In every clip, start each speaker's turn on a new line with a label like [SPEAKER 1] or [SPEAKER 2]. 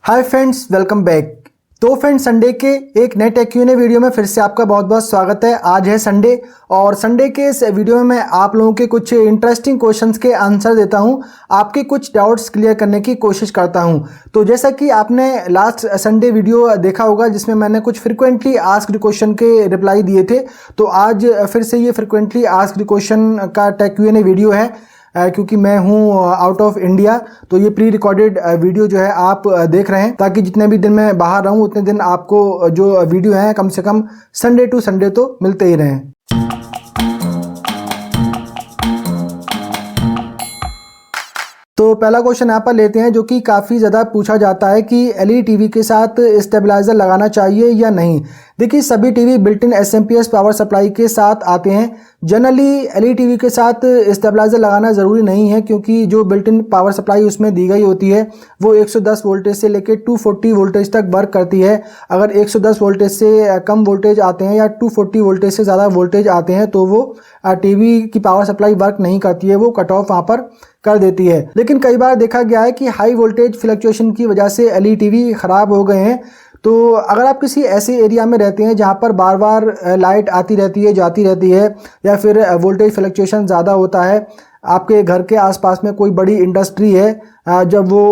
[SPEAKER 1] Hi friends, welcome back. तो friends, Sunday के एक नए टेक Q&A वीडियो में फिर से आपका बहुत बहुत स्वागत है। आज है संडे और संडे के इस वीडियो में मैं आप लोगों के कुछ इंटरेस्टिंग क्वेश्चंस के आंसर देता हूं, आपके कुछ डाउट्स क्लियर करने की कोशिश करता हूं। तो जैसा कि आपने लास्ट संडे वीडियो देखा होगा जिसमें मैंने कुछ फ्रिक्वेंटली आस्क्ड क्वेश्चन के रिप्लाई दिए थे, तो आज फिर से ये फ्रिक्वेंटली आस्क्ड क्वेश्चन का टेक Q&A वीडियो है। क्योंकि मैं हूँ आउट ऑफ इंडिया, तो ये प्री रिकॉर्डेड वीडियो जो है आप देख रहे हैं, ताकि जितने भी दिन मैं बाहर रहूँ उतने दिन आपको जो वीडियो है कम से कम संडे टू संडे तो मिलते ही रहें। तो पहला क्वेश्चन यहाँ पर लेते हैं, जो कि काफ़ी ज़्यादा पूछा जाता है कि LED टीवी के साथ स्टेबलाइज़र लगाना चाहिए या नहीं। देखिए, सभी TV built in SMP power supply के साथ आते हैं। जनरली LED टीवी के साथ स्टेबलाइज़र लगाना ज़रूरी नहीं है, क्योंकि जो बिल्ट इन पावर सप्लाई उसमें दी गई होती है वो 110 वोल्टेज से लेकर 240 वोल्टेज तक वर्क करती है। अगर 110 वोल्टेज से कम वोल्टेज आते हैं या 240 वोल्टेज से ज़्यादा वोल्टेज आते हैं तो वो टीवी की पावर सप्लाई वर्क नहीं करती है, वो कट ऑफ वहाँ पर कर देती है। लेकिन कई बार देखा गया है कि हाई वोल्टेज फ्लक्चुएशन की वजह से LED टीवी ख़राब हो गए हैं। तो अगर आप किसी ऐसे एरिया में रहते हैं जहाँ पर बार बार लाइट आती रहती है, जाती रहती है, या फिर वोल्टेज फ्लक्चुएशन ज़्यादा होता है, आपके घर के आसपास में कोई बड़ी इंडस्ट्री है, जब वो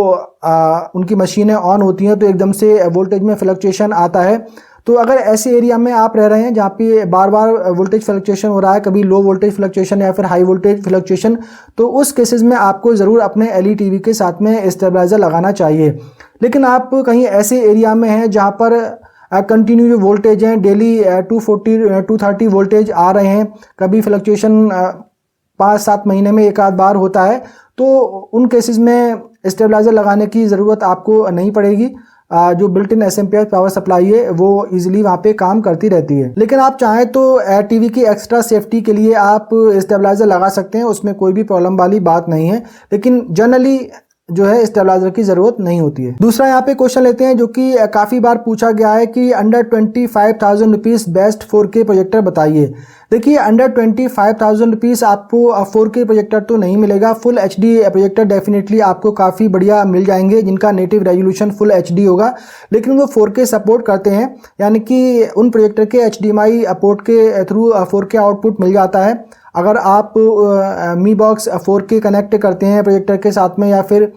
[SPEAKER 1] उनकी मशीनें ऑन होती हैं तो एकदम से वोल्टेज में फ्लक्चुएशन आता है, तो अगर ऐसे एरिया में आप रह रहे हैं जहाँ पे बार बार वोल्टेज फ्लक्चुएशन हो रहा है, कभी लो वोल्टेज फ्लक्चुएशन या फिर हाई वोल्टेज फ्लक्चुएशन, तो उस केसेस में आपको ज़रूर अपने LED टीवी के साथ में स्टेबलाइज़र लगाना चाहिए। लेकिन आप कहीं ऐसे एरिया में हैं जहाँ पर कंटिन्यू जो वोल्टेज हैं डेली 230 वोल्टेज आ रहे हैं, कभी फ्लक्चुएशन 5-7 महीने में एक आध बार होता है, तो उन केसेस में स्टेबलाइज़र लगाने की ज़रूरत आपको नहीं पड़ेगी। जो built in SMP power supply है वो इजीली वहाँ पे काम करती रहती है। लेकिन आप चाहें तो टीवी की एक्स्ट्रा सेफ्टी के लिए आप स्टेबलाइज़र लगा सकते हैं, उसमें कोई भी प्रॉब्लम वाली बात नहीं है, लेकिन जनरली जो है स्टेबलाइजर की ज़रूरत नहीं होती है। दूसरा यहाँ पे क्वेश्चन लेते हैं, जो कि काफ़ी बार पूछा गया है कि under 25,000 rupees best 4K projector बताइए। देखिए, अंडर 25,000 रुपीज़ आपको 4K प्रोजेक्टर तो नहीं मिलेगा। फुल HD प्रोजेक्टर डेफिनेटली आपको काफ़ी बढ़िया मिल जाएंगे, जिनका नेटिव रेजोल्यूशन फुल HD होगा, लेकिन वो 4K सपोर्ट करते हैं, यानी कि उन प्रोजेक्टर के HDMI पोर्ट के थ्रू 4K आउटपुट मिल जाता है। अगर आप मी बॉक्स 4K कनेक्ट करते हैं प्रोजेक्टर के साथ में, या फिर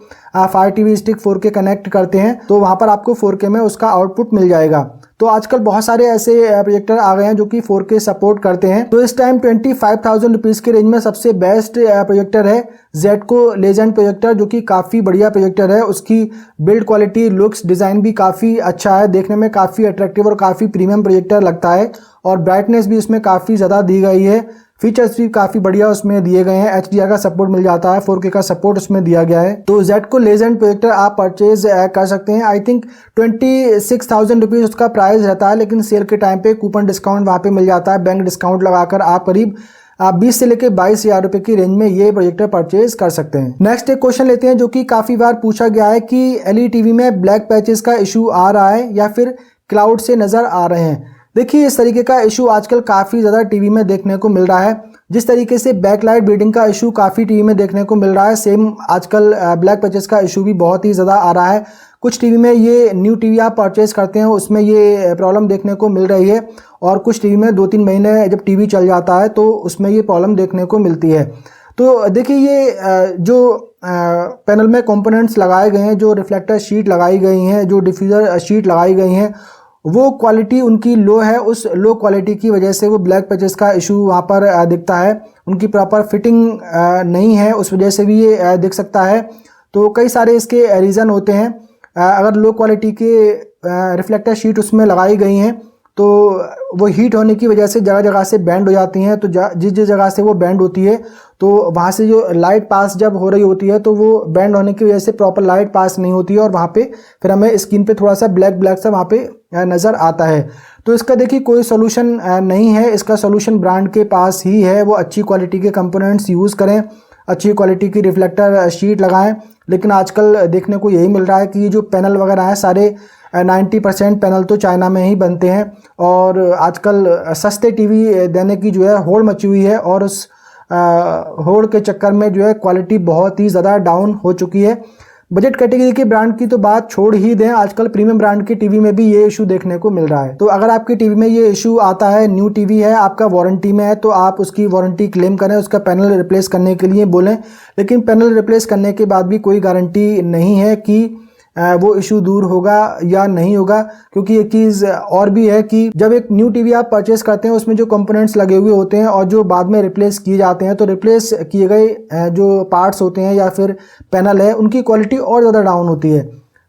[SPEAKER 1] Fire TV stick 4K connect करते हैं, तो वहाँ पर आपको 4K में उसका आउटपुट मिल जाएगा। तो आजकल बहुत सारे ऐसे प्रोजेक्टर आ गए हैं जो कि 4K सपोर्ट करते हैं। तो इस टाइम 25,000 रुपीज़ के रेंज में सबसे बेस्ट प्रोजेक्टर है Zetco लेजेंड प्रोजेक्टर, जो कि काफ़ी बढ़िया प्रोजेक्टर है। उसकी बिल्ड क्वालिटी, लुक्स, डिज़ाइन भी काफ़ी अच्छा है, देखने में काफ़ी अट्रैक्टिव और काफ़ी प्रीमियम प्रोजेक्टर लगता है, और ब्राइटनेस भी उसमें काफ़ी ज़्यादा दी गई है। फीचर्स भी काफ़ी बढ़िया उसमें दिए गए हैं, HDR का सपोर्ट मिल जाता है, 4K का सपोर्ट उसमें दिया गया है। तो Zetco लेजेंड प्रोजेक्टर आप परचेज कर सकते हैं। आई थिंक 26,000 रुपीज़ उसका प्राइस रहता है, लेकिन सेल के टाइम पे कूपन डिस्काउंट वहाँ पे मिल जाता है। बैंक डिस्काउंट लगाकर आप करीब 20 से लेकर 22,000 रुपये की रेंज में ये प्रोजेक्टर परचेज कर सकते हैं। नेक्स्ट एक क्वेश्चन लेते हैं, जो कि काफ़ी बार पूछा गया है कि LED टीवी में ब्लैक पैचेस का इशू आ रहा है या फिर क्लाउड से नज़र आ रहे हैं। देखिए, इस तरीके का इशू आजकल काफ़ी ज़्यादा टीवी में देखने को मिल रहा है। जिस तरीके से बैकलाइट ब्लीडिंग का इशू काफ़ी टीवी में देखने को मिल रहा है, सेम आजकल ब्लैक पैचेस का इशू भी बहुत ही ज़्यादा आ रहा है। कुछ टीवी में, ये न्यू टीवी आप परचेज करते हैं उसमें ये प्रॉब्लम देखने को मिल रही है, और कुछ टीवी में 2-3 महीने जब टीवी चल जाता है तो उसमें ये प्रॉब्लम देखने को मिलती है। तो देखिए, ये जो पैनल में कंपोनेंट्स लगाए गए हैं, जो रिफ्लेक्टर शीट लगाई गई हैं, जो डिफ्यूज़र शीट लगाई गई हैं, वो क्वालिटी उनकी लो है। उस लो क्वालिटी की वजह से वो ब्लैक पैचेस का इशू वहाँ पर दिखता है। उनकी प्रॉपर फिटिंग नहीं है, उस वजह से भी ये दिख सकता है। तो कई सारे इसके रीज़न होते हैं। अगर लो क्वालिटी के रिफ्लेक्टर शीट उसमें लगाई गई हैं तो वो हीट होने की वजह से जगह जगह से बैंड हो जाती हैं। तो जिस जिस जगह से वो बैंड होती है, तो वहाँ से जो लाइट पास जब हो रही होती है, तो वो बैंड होने की वजह से प्रॉपर लाइट पास नहीं होती है, और वहाँ पे फिर हमें स्क्रीन पे थोड़ा सा ब्लैक ब्लैक सा वहाँ पे नज़र आता है। तो इसका देखिए कोई सोल्यूशन नहीं है। इसका सोल्यूशन ब्रांड के पास ही है। वो अच्छी क्वालिटी के कंपोनेंट्स यूज़ करें, अच्छी क्वालिटी की रिफ्लेक्टर शीट लगाएं। लेकिन आजकल देखने को यही मिल रहा है कि ये जो पैनल वगैरह हैं, सारे 90% पैनल तो चाइना में ही बनते हैं, और आजकल सस्ते टीवी देने की जो है होड़ मची हुई है, और उस होड़ के चक्कर में जो है क्वालिटी बहुत ही ज़्यादा डाउन हो चुकी है। बजट कैटेगरी के ब्रांड की तो बात छोड़ ही दें, आजकल प्रीमियम ब्रांड की टीवी में भी ये इशू देखने को मिल रहा है। तो अगर आपकी टीवी में ये इशू आता है, न्यू टीवी है, आपका वारंटी में है, तो आप उसकी वारंटी क्लेम करें, उसका पैनल रिप्लेस करने के लिए बोलें। लेकिन पैनल रिप्लेस करने के बाद भी कोई गारंटी नहीं है कि वो इशू दूर होगा या नहीं होगा, क्योंकि एक चीज़ और भी है कि जब एक न्यू टीवी आप परचेस करते हैं उसमें जो कंपोनेंट्स लगे हुए होते हैं और जो बाद में रिप्लेस किए जाते हैं, तो रिप्लेस किए गए जो पार्ट्स होते हैं या फिर पैनल है, उनकी क्वालिटी और ज़्यादा डाउन होती है।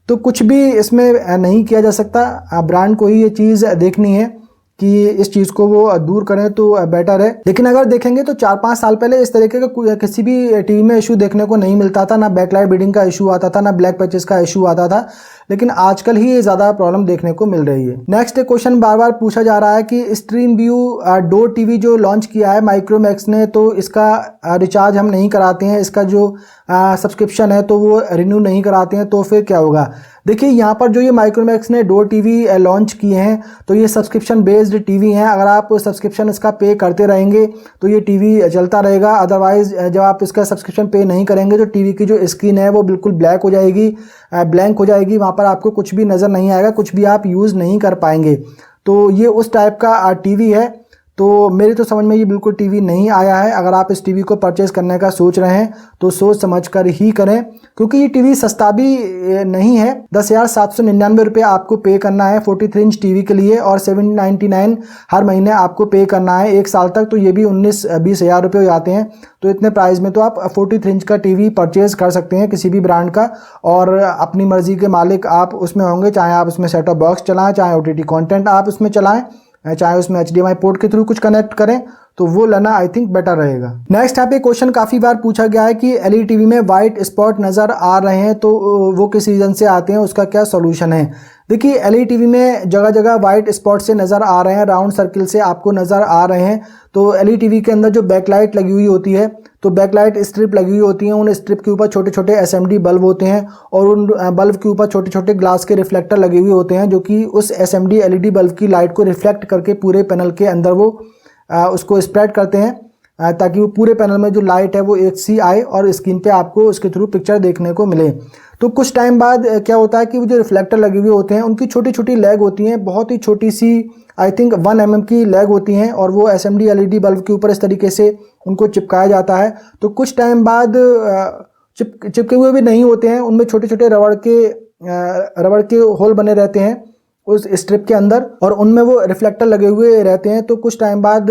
[SPEAKER 1] तो कुछ भी इसमें नहीं किया जा सकता, ब्रांड को ही ये चीज़ देखनी है कि इस चीज़ को वो दूर करें तो बेटर है। लेकिन अगर देखेंगे तो 4-5 साल पहले इस तरीके का किसी भी टीवी में इशू देखने को नहीं मिलता था, ना बैकलाइट बीडिंग का इशू आता था, ना ब्लैक पैचेस का इशू आता था, लेकिन आजकल ही ये ज़्यादा प्रॉब्लम देखने को मिल रही है। नेक्स्ट क्वेश्चन बार बार पूछा जा रहा है कि स्ट्रीम व्यू डोर टीवी जो लॉन्च किया है माइक्रोमैक्स ने, तो इसका रिचार्ज हम नहीं कराते हैं, इसका जो सब्सक्रिप्शन है तो वो रिन्यू नहीं कराते हैं, तो फिर क्या होगा। देखिए यहाँ पर जो ये माइक्रोमैक्स ने डोर टीवी लॉन्च किए हैं, तो ये सब्सक्रिप्शन बेस्ड टीवी हैं। अगर आप सब्सक्रिप्शन इसका पे करते रहेंगे तो ये टीवी चलता रहेगा, अदरवाइज जब आप इसका सब्सक्रिप्शन पे नहीं करेंगे तो टीवी की जो स्क्रीन है वो बिल्कुल ब्लैक हो जाएगी, ब्लैंक हो जाएगी, वहाँ पर आपको कुछ भी नज़र नहीं आएगा, कुछ भी आप यूज़ नहीं कर पाएंगे। तो ये उस टाइप का टीवी है। तो मेरी तो समझ में ये बिल्कुल टीवी नहीं आया है। अगर आप इस टीवी को परचेज़ करने का सोच रहे हैं तो सोच समझ कर ही करें, क्योंकि ये टीवी सस्ता भी नहीं है। 10,799 रुपये आपको पे करना है 43 इंच टीवी के लिए, और 799 हर महीने आपको पे करना है 1 साल तक, तो ये भी 19-20 हज़ार रुपये हो जाते हैं। तो इतने प्राइस में तो आप 43 इंच का टीवी परचेज़ कर सकते हैं किसी भी ब्रांड का, और अपनी मर्ज़ी के मालिक आप उसमें होंगे, चाहे आप उसमें सेट टॉप बॉक्स चलाएँ, चाहे OTT कंटेंट आप उसमें चलाएँ, चाहे उसमें HDMI पोर्ट के थ्रू कुछ कनेक्ट करें, तो वो लेना आई थिंक बेटर रहेगा। नेक्स्ट यहाँ पे क्वेश्चन काफ़ी बार पूछा गया है कि LED टीवी में वाइट स्पॉट नज़र आ रहे हैं, तो वो किस रीज़न से आते हैं, उसका क्या सोल्यूशन है। देखिए LED टीवी में जगह जगह वाइट स्पॉट से नज़र आ रहे हैं, राउंड सर्किल से आपको नज़र आ रहे हैं। तो LED टीवी के अंदर जो बैकलाइट लगी हुई होती है, तो बैकलाइट स्ट्रिप लगी हुई होती हैं, उन स्ट्रिप के ऊपर छोटे छोटे SMD बल्ब होते हैं, और उन बल्ब के ऊपर छोटे छोटे ग्लास के रिफ्लेक्टर लगे हुए होते हैं, जो कि उस SMD LED बल्ब की लाइट को रिफ्लेक्ट करके पूरे पैनल के अंदर वो उसको स्प्रेड करते हैं, ताकि वो पूरे पैनल में जो लाइट है वो एक सी आए और स्क्रीन पे आपको उसके थ्रू पिक्चर देखने को मिले। तो कुछ टाइम बाद क्या होता है कि वो जो रिफ्लेक्टर लगे हुए होते हैं उनकी छोटी छोटी लैग होती हैं, बहुत ही छोटी सी आई थिंक 1 mm की लैग होती हैं, और वो SMD LED बल्ब के ऊपर इस तरीके से उनको चिपकाया जाता है। तो कुछ टाइम बाद चिपके हुए भी नहीं होते हैं, उनमें छोटे छोटे रबड़ के होल बने रहते हैं उस स्ट्रिप के अंदर, और उनमें वो रिफ्लेक्टर लगे हुए रहते हैं। तो कुछ टाइम बाद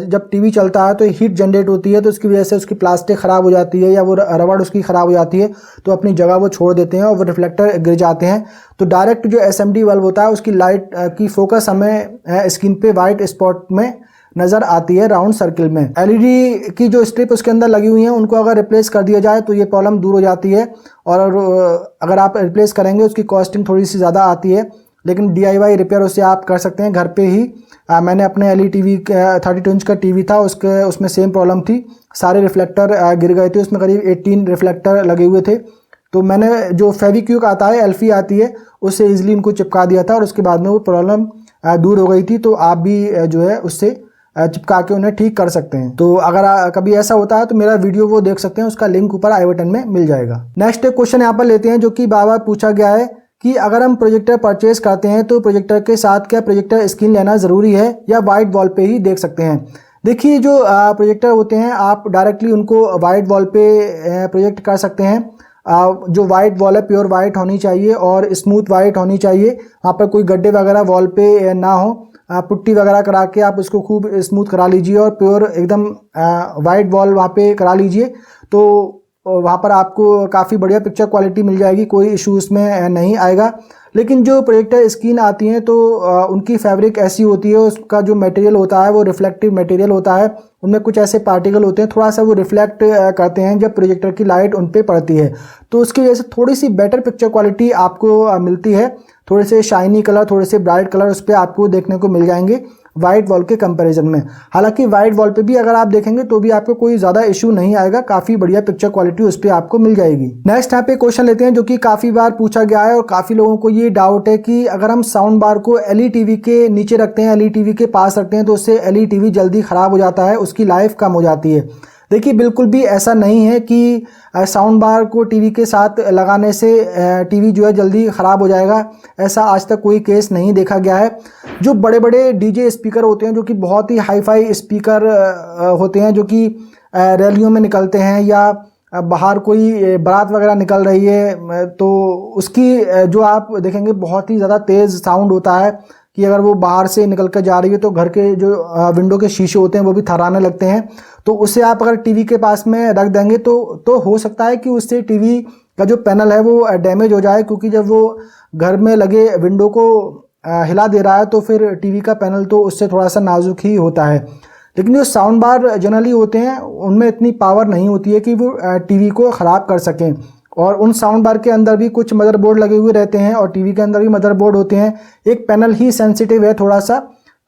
[SPEAKER 1] जब टीवी चलता है तो हीट जनरेट होती है, तो उसकी वजह से उसकी प्लास्टिक ख़राब हो जाती है या वो रबड़ उसकी ख़राब हो जाती है, तो अपनी जगह वो छोड़ देते हैं और वो रिफ्लेक्टर गिर जाते हैं। तो डायरेक्ट जो SMD बल्ब होता है उसकी लाइट की फोकस हमें स्क्रीन पे वाइट स्पॉट में नज़र आती है राउंड सर्किल में। LED की जो स्ट्रिप उसके अंदर लगी हुई हैं उनको अगर रिप्लेस कर दिया जाए तो ये प्रॉब्लम दूर हो जाती है, और अगर आप रिप्लेस करेंगे उसकी कॉस्टिंग थोड़ी सी ज़्यादा आती है, लेकिन DIY रिपेयर उससे आप कर सकते हैं घर पे ही। मैंने अपने LED टीवी 32 इंच का टीवी था, उसमें सेम प्रॉब्लम थी, सारे रिफ्लेक्टर गिर गए थे, उसमें करीब 18 रिफ्लेक्टर लगे हुए थे। तो मैंने जो फेविक्विक आता है, एल्फी आती है, उससे ईजिली इनको चिपका दिया था और उसके बाद में वो प्रॉब्लम दूर हो गई थी। तो आप भी जो है उससे चिपका के उन्हें ठीक कर सकते हैं। तो अगर कभी ऐसा होता है तो मेरा वीडियो वो देख सकते हैं, उसका लिंक ऊपर आई बटन में मिल जाएगा। नेक्स्ट क्वेश्चन यहाँ पर लेते हैं जो कि बार बार पूछा गया है कि अगर हम प्रोजेक्टर परचेज करते हैं तो प्रोजेक्टर के साथ क्या प्रोजेक्टर स्क्रीन लेना ज़रूरी है या वाइट वॉल पे ही देख सकते हैं। देखिए जो प्रोजेक्टर होते हैं आप डायरेक्टली उनको वाइट वॉल पे प्रोजेक्ट कर सकते हैं। जो वाइट वॉल है प्योर वाइट होनी चाहिए और स्मूथ वाइट होनी चाहिए, वहाँ पर कोई गड्ढे वगैरह वॉल पे ना हो। पुट्टी वगैरह करा के आप उसको खूब स्मूथ करा लीजिए और प्योर एकदम वाइट वॉल वहाँ पे करा लीजिए, तो वहाँ पर आपको काफ़ी बढ़िया पिक्चर क्वालिटी मिल जाएगी, कोई इशू उसमें नहीं आएगा। लेकिन जो प्रोजेक्टर स्क्रीन आती हैं तो उनकी फैब्रिक ऐसी होती है, उसका जो मटेरियल होता है वो रिफ्लेक्टिव मटेरियल होता है, उनमें कुछ ऐसे पार्टिकल होते हैं थोड़ा सा वो रिफ्लेक्ट करते हैं जब प्रोजेक्टर की लाइट उन पे पड़ती है, तो उसकी वजह से थोड़ी सी बेटर पिक्चर क्वालिटी आपको मिलती है। थोड़े से शाइनी कलर, थोड़े से ब्राइट कलर उस पर आपको देखने को मिल जाएंगे वाइट वॉल के कंपैरिजन में। हालांकि वाइट वॉल पे भी अगर आप देखेंगे तो भी आपको कोई ज़्यादा इशू नहीं आएगा, काफ़ी बढ़िया पिक्चर क्वालिटी उस पर आपको मिल जाएगी। नेक्स्ट यहाँ पे क्वेश्चन लेते हैं जो कि काफ़ी बार पूछा गया है और काफ़ी लोगों को ये डाउट है कि अगर हम साउंड बार को LED टीवी के नीचे रखते हैं, LED टीवी के पास रखते हैं तो उससे LED टीवी जल्दी ख़राब हो जाता है, उसकी लाइफ कम हो जाती है। देखिए बिल्कुल भी ऐसा नहीं है कि साउंड बार को टीवी के साथ लगाने से टीवी जो है जल्दी ख़राब हो जाएगा। ऐसा आज तक कोई केस नहीं देखा गया है। जो बड़े बड़े डीजे स्पीकर होते हैं, जो कि बहुत ही हाई फाई स्पीकर होते हैं, जो कि रैलियों में निकलते हैं या बाहर कोई बारात वगैरह निकल रही है, तो उसकी जो आप देखेंगे बहुत ही ज़्यादा तेज़ साउंड होता है कि अगर वो बाहर से निकल कर जा रही है तो घर के जो विंडो के शीशे होते हैं वो भी थर्राने लगते हैं। तो उसे आप अगर टीवी के पास में रख देंगे तो हो सकता है कि उससे टीवी का जो पैनल है वो डैमेज हो जाए, क्योंकि जब वो घर में लगे विंडो को हिला दे रहा है तो फिर टीवी का पैनल तो उससे थोड़ा सा नाजुक ही होता है। लेकिन जो साउंड बार जनरली होते हैं उनमें इतनी पावर नहीं होती है कि वो टीवी को ख़राब कर सकें। और उन साउंड बार के अंदर भी कुछ मदरबोर्ड लगे हुए रहते हैं और टीवी के अंदर भी मदरबोर्ड होते हैं। एक पैनल ही सेंसिटिव है थोड़ा सा,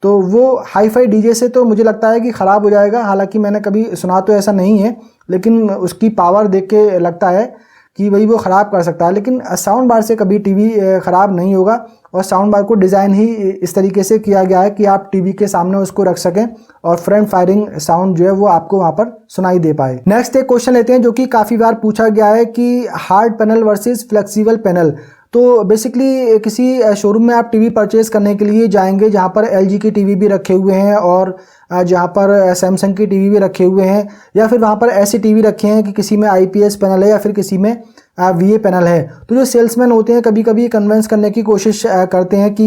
[SPEAKER 1] तो वो हाई फाई डीजे से तो मुझे लगता है कि ख़राब हो जाएगा। हालांकि मैंने कभी सुना तो ऐसा नहीं है, लेकिन उसकी पावर देख के लगता है कि वही वो ख़राब कर सकता है। लेकिन साउंड बार से कभी टीवी ख़राब नहीं होगा। और साउंड बार को डिज़ाइन ही इस तरीके से किया गया है कि आप टीवी के सामने उसको रख सकें और फ्रंट फायरिंग साउंड जो है वो आपको वहाँ पर सुनाई दे पाए। नेक्स्ट एक क्वेश्चन लेते हैं जो कि काफ़ी बार पूछा गया है कि hard panel versus flexible panel. तो बेसिकली किसी शोरूम में आप टीवी परचेज़ करने के लिए जाएंगे जहाँ पर एलजी की टीवी भी रखे हुए हैं और जहाँ पर सैमसंग की टीवी भी रखे हुए हैं, या फिर वहाँ पर ऐसी टीवी रखे हैं कि किसी में आईपीएस पैनल है या फिर किसी में वीए पैनल है। तो जो सेल्समैन होते हैं कभी कभी कन्विंस करने की कोशिश करते हैं कि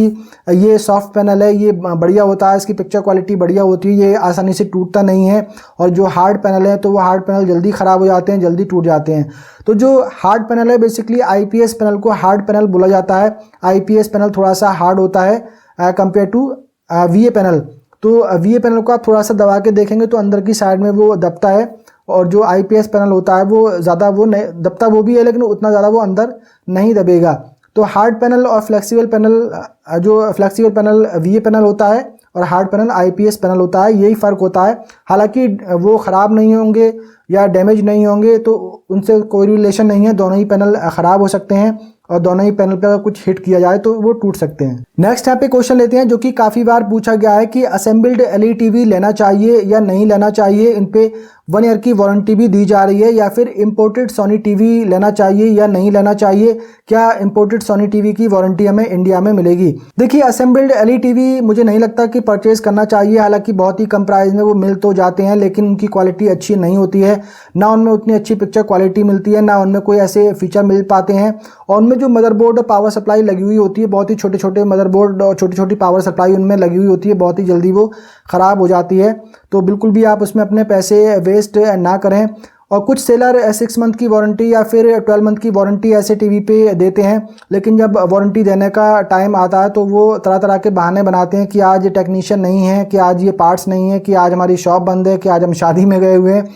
[SPEAKER 1] ये सॉफ्ट पैनल है, ये बढ़िया होता है, इसकी पिक्चर क्वालिटी बढ़िया होती है, ये आसानी से टूटता नहीं है। और जो हार्ड पैनल है तो वो हार्ड पैनल जल्दी ख़राब हो जाते हैं, जल्दी टूट जाते हैं। तो जो हार्ड पैनल है बेसिकली आईपीएस पैनल को हार्ड पैनल बोला जाता है। आईपीएस पैनल थोड़ा सा हार्ड होता है कंपेयर टू वीए पैनल। तो वीए पैनल को आप थोड़ा सा दबा के देखेंगे तो अंदर की साइड में वो दबता है, और जो आईपीएस पैनल होता है वो ज़्यादा वो नहीं दबता, वो भी है लेकिन उतना ज़्यादा वो अंदर नहीं दबेगा। तो हार्ड पैनल और फ्लेक्सिबल पैनल, जो फ्लेक्सिबल पैनल वीए पैनल होता है और हार्ड पैनल आईपीएस पैनल होता है, यही फ़र्क होता है। हालांकि वो ख़राब नहीं होंगे या डैमेज नहीं होंगे, तो उनसे कोई रिलेशन नहीं है। दोनों ही पैनल ख़राब हो सकते हैं और दोनों ही पैनल पर कुछ हिट किया जाए तो वो टूट सकते हैं। नेक्स्ट यहाँ पे क्वेश्चन लेते हैं जो कि काफ़ी बार पूछा गया है कि असेंबल्ड एलईडी टीवी लेना चाहिए या नहीं लेना चाहिए। इन पे 1 ईयर की वारंटी भी दी जा रही है, या फिर इम्पोर्टेड सोनी टीवी लेना चाहिए या नहीं लेना चाहिए। क्या इम्पोर्टेड सोनी टीवी की वारंटी हमें इंडिया में मिलेगी? देखिए असेंबल्ड एलईडी टीवी मुझे नहीं लगता कि परचेज़ करना चाहिए। हालांकि बहुत ही कम प्राइस में वो मिल तो जाते हैं, लेकिन उनकी क्वालिटी अच्छी नहीं होती है। ना उनमें उतनी अच्छी पिक्चर क्वालिटी मिलती है, ना उनमें कोई ऐसे फीचर मिल पाते हैं। और उनमें जो मदरबोर्ड और पावर सप्लाई लगी हुई होती है, बहुत ही छोटे छोटे मदरबोर्ड और छोटी छोटी पावर सप्लाई उनमें लगी हुई होती है, बहुत ही जल्दी वो ख़राब हो जाती है। तो बिल्कुल भी आप उसमें अपने पैसे वेस्ट ना करें। और कुछ सेलर 6 मंथ की वारंटी या फिर 12 मंथ की वारंटी ऐसे टीवी पे देते हैं, लेकिन जब वारंटी देने का टाइम आता है तो वो तरह तरह के बहाने बनाते हैं कि आज टेक्नीशियन नहीं है, कि आज ये पार्ट्स नहीं है, कि आज हमारी शॉप बंद है, कि आज हम शादी में गए हुए हैं।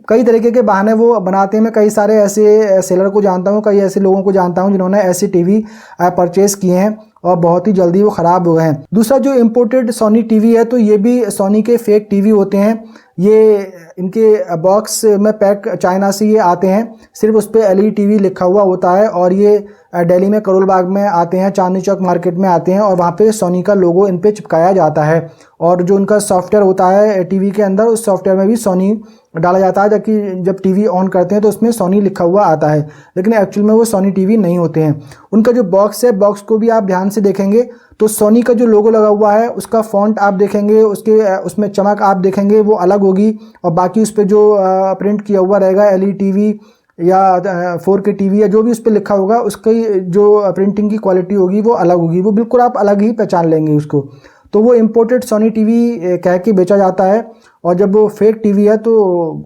[SPEAKER 1] कई तरीके के बहाने वो बनाते हैं। मैं कई सारे ऐसे सेलर को जानता हूँ, कई ऐसे लोगों को जानता हूँ जिन्होंने ऐसी टीवी परचेज़ किए हैं और बहुत ही जल्दी वो ख़राब हुए हैं। दूसरा जो इम्पोर्टेड सोनी टीवी है, तो ये भी सोनी के फेक टीवी होते हैं। ये इनके बॉक्स में पैक चाइना से ये आते हैं, सिर्फ उस पर एलईडी टीवी लिखा हुआ होता है। और ये दिल्ली में करोल बाग में आते हैं, चांदनी चौक मार्केट में आते हैं, और वहाँ पे सोनी का लोगो इन पे चिपकाया जाता है। और जो उनका सॉफ्टवेयर होता है टीवी के अंदर, उस सॉफ्टवेयर में भी सोनी डाला जाता है, जबकि जब टीवी ऑन करते हैं तो उसमें सोनी लिखा हुआ आता है, लेकिन एक्चुअल में वो सोनी टीवी नहीं होते हैं। उनका जो बॉक्स है, बॉक्स को भी आप ध्यान से देखेंगे तो सोनी का जो लोगो लगा हुआ है उसका फॉन्ट आप देखेंगे, उसमें चमक आप देखेंगे वो अलग होगी, और बाकी उस पर जो प्रिंट किया हुआ रहेगा एलईडी टीवी या 4K टीवी या जो भी उस पर लिखा होगा, उसकी जो प्रिंटिंग की क्वालिटी होगी वो अलग होगी, वो बिल्कुल आप अलग ही पहचान लेंगे उसको। तो वो इम्पोर्टेड सोनी टीवी कह के बेचा जाता है, और जब वो फेक टीवी है तो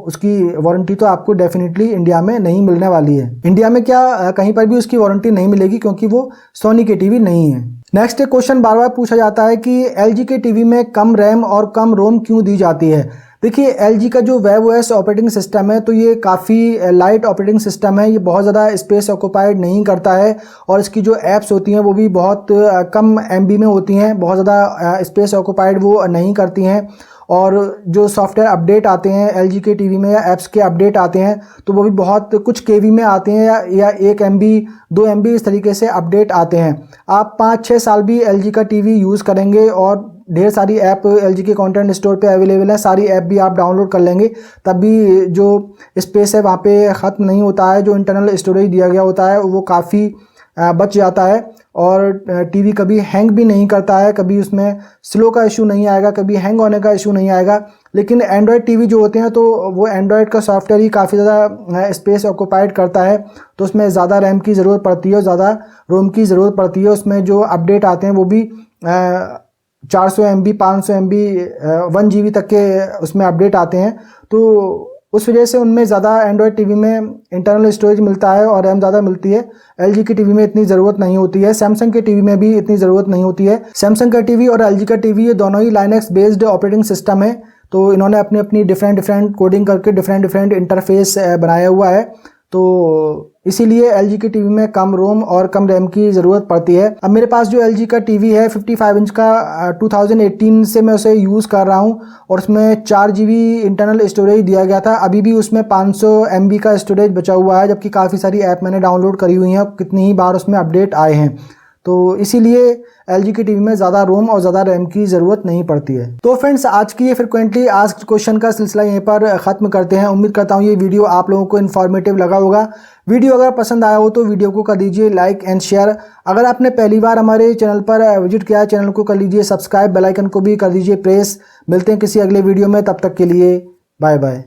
[SPEAKER 1] उसकी वारंटी तो आपको डेफिनेटली इंडिया में नहीं मिलने वाली है। इंडिया में क्या कहीं पर भी उसकी वारंटी नहीं मिलेगी, क्योंकि वो सोनी की टीवी नहीं है। नेक्स्ट क्वेश्चन बार बार पूछा जाता है कि एलजी के टीवी में कम रैम और कम रोम क्यों दी जाती है। देखिए एलजी का जो वेब ओएस ऑपरेटिंग सिस्टम है, तो ये काफ़ी लाइट ऑपरेटिंग सिस्टम है, ये बहुत ज़्यादा स्पेस ऑक्युपाइड नहीं करता है, और इसकी जो ऐप्स होती हैं वो भी बहुत कम एमबी में होती हैं, बहुत ज़्यादा स्पेस ऑक्युपाइड वो नहीं करती हैं। और जो सॉफ्टवेयर अपडेट आते हैं LG के टीवी में या ऐप्स के अपडेट आते हैं तो वो भी बहुत कुछ केवी में आते हैं या 1 MB 2 MB इस तरीके से अपडेट आते हैं। आप 5-6 साल भी LG का टीवी यूज़ करेंगे और ढेर सारी ऐप LG के कंटेंट स्टोर पे अवेलेबल है, सारी ऐप भी आप डाउनलोड कर लेंगे, तब भी जो स्पेस है वहाँ पे ख़त्म नहीं होता है। जो इंटरनल स्टोरेज दिया गया होता है वो काफ़ी बच जाता है और टीवी कभी हैंग भी नहीं करता है, कभी उसमें स्लो का इशू नहीं आएगा, कभी हैंग होने का इशू नहीं आएगा। लेकिन एंड्रॉयड टीवी जो होते हैं तो वो एंड्रॉयड का सॉफ्टवेयर ही काफ़ी ज़्यादा स्पेस ऑक्यूपाइड करता है, तो उसमें ज़्यादा रैम की ज़रूरत पड़ती है और ज़्यादा रोम की ज़रूरत पड़ती है। उसमें जो अपडेट आते हैं वो भी 400 MB 500 MB 1 GB तक के उसमें अपडेट आते हैं, तो उस वजह से उनमें ज़्यादा एंड्रॉयड टीवी में इंटरनल स्टोरेज मिलता है और रैम ज़्यादा मिलती है। LG की टीवी में इतनी ज़रूरत नहीं होती है, सैमसंग के टीवी में भी इतनी ज़रूरत नहीं होती है। सैमसंग का टीवी और LG का टीवी ये दोनों ही लाइनक्स बेस्ड ऑपरेटिंग सिस्टम है, तो इन्होंने अपनी अपनी डिफरेंट कोडिंग करके डिफरेंट इंटरफेस बनाया हुआ है, तो इसीलिए LG की टीवी में कम रोम और कम रैम की ज़रूरत पड़ती है। अब मेरे पास जो LG का टीवी है 55 इंच का 2018 से मैं उसे यूज़ कर रहा हूँ और उसमें 4 GB इंटरनल स्टोरेज दिया गया था। अभी भी उसमें 500 MB का स्टोरेज बचा हुआ है, जबकि काफ़ी सारी ऐप मैंने डाउनलोड करी हुई हैं, कितनी ही बार उसमें अपडेट आए हैं, तो इसीलिए LG की टीवी में ज़्यादा रोम और ज़्यादा रैम की ज़रूरत नहीं पड़ती है। तो फ्रेंड्स, आज की ये फ्रिक्वेंटली आस्क्ड क्वेश्चन का सिलसिला यहीं पर ख़त्म करते हैं। उम्मीद करता हूँ ये वीडियो आप लोगों को इन्फॉर्मेटिव लगा होगा। वीडियो अगर पसंद आया हो तो वीडियो को कर दीजिए लाइक एंड शेयर। अगर आपने पहली बार हमारे चैनल पर विजिट किया है, चैनल को कर लीजिए सब्सक्राइब, बेल आइकन को भी कर दीजिए प्रेस। मिलते हैं किसी अगले वीडियो में, तब तक के लिए बाय बाय।